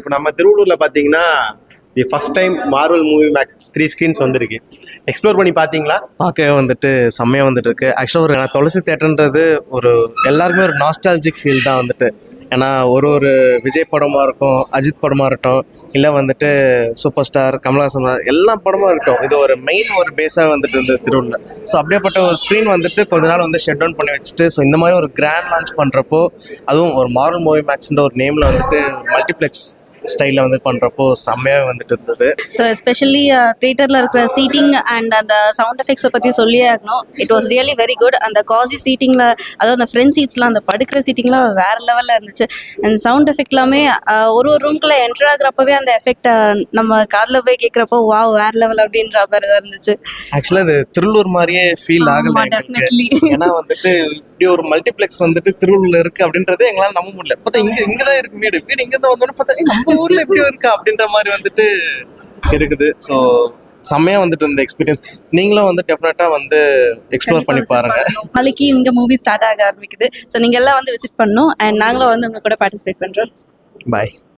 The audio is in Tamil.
இப்போ நம்ம திருவள்ளூரில் பார்த்தீங்கன்னா the first time Marvel movie max 3 screens வந்திருக்கு. எக்ஸ்ப்ளோர் பண்ணி பார்த்தீங்களா? பார்க்கவே வந்துட்டு செம்மையாக வந்துட்டு இருக்கு. ஆக்சுவலாக ஒரு துளசி தேட்டர்ன்றது ஒரு எல்லாருக்குமே ஒரு நாஸ்டாலஜிக் ஃபீல் தான் வந்துட்டு. ஏன்னா ஒரு விஜய் படமாக இருக்கும், அஜித் படமாக இருக்கட்டும், இல்லை வந்துட்டு சூப்பர் ஸ்டார் கமல்ஹாசன் எல்லா படமாக இருக்கட்டும், இது ஒரு மெயின் ஒரு பேஸாக வந்துட்டு இருந்தது திருவள்ளூரில். ஸோ அப்படியேப்பட்ட ஒரு ஸ்க்ரீன் வந்துட்டு கொஞ்ச நாள் வந்து ஷட் டவுன் பண்ணி வச்சுட்டு, ஸோ இந்த மாதிரி ஒரு கிராண்ட் லான்ச் பண்ணுறப்போ, அதுவும் ஒரு மார்வல் மூவி மேக்ஸ்ன்ற ஒரு நேமில் வந்துட்டு மல்டிப்ளெக்ஸ் ஸ்டைலில் வந்து பண்ணுறப்போ செம்மையாக வந்துட்டு இருந்தது. ஸோ எஸ்பெஷலி தியேட்டரில் இருக்கிற சீட்டிங் அண்ட் அந்த சவுண்ட் எஃபெக்ட்ஸை பற்றி சொல்லியே ஆகணும். It was really very good. அந்த காசி சீட்டிங்கில், அதாவது அந்த ஃப்ரண்ட் சீட்ஸ்லாம், அந்த படுக்கிற சீட்டிங்லாம் வேறு லெவலில் இருந்துச்சு. அண்ட் சவுண்ட் எஃபெக்ட் எல்லாமே ஒரு ரூம்குள்ளே என்டர் ஆகுறப்பவே அந்த எஃபெக்டை நம்ம காதில் போய் கேட்குறப்போ வாவ் வேறு லெவல் அப்படின்ற மாதிரி தான் இருந்துச்சு. ஆக்சுவலாக இது திருவள்ளூர் மாதிரியே ஃபீல் ஆகலை. டெஃபினெட்லி. ஏன்னா வந்துட்டு இப்படி ஒரு மல்டிப்ளெக்ஸ் வந்துட்டு திருவள்ளூர்ல இருக்கு அப்படின்றதே எங்களால நம்ப முடியல. பார்த்தா இங்கதான் இருக்கு வீடு இங்க தான் வந்தோன்னு பார்த்தா நம்ம ஊர்ல எப்படி இருக்கா அப்படின்ற மாதிரி வந்துட்டு இருக்குது. ஸோ செம்மையா வந்துட்டு இந்த எக்ஸ்பீரியன்ஸ் நீங்களும் வந்து டெஃபினட்டா வந்து எக்ஸ்ப்ளோர் பண்ணி பாருங்க. நாளைக்கு இங்கே மூவி ஸ்டார்ட் ஆக ஆரம்பிக்குது. ஸோ நீங்கள் எல்லாம் வந்து விசிட் பண்ணணும். அண்ட் நாங்களும் வந்து உங்க கூட பார்ட்டிசிபேட் பண்ணுறோம். பாய்.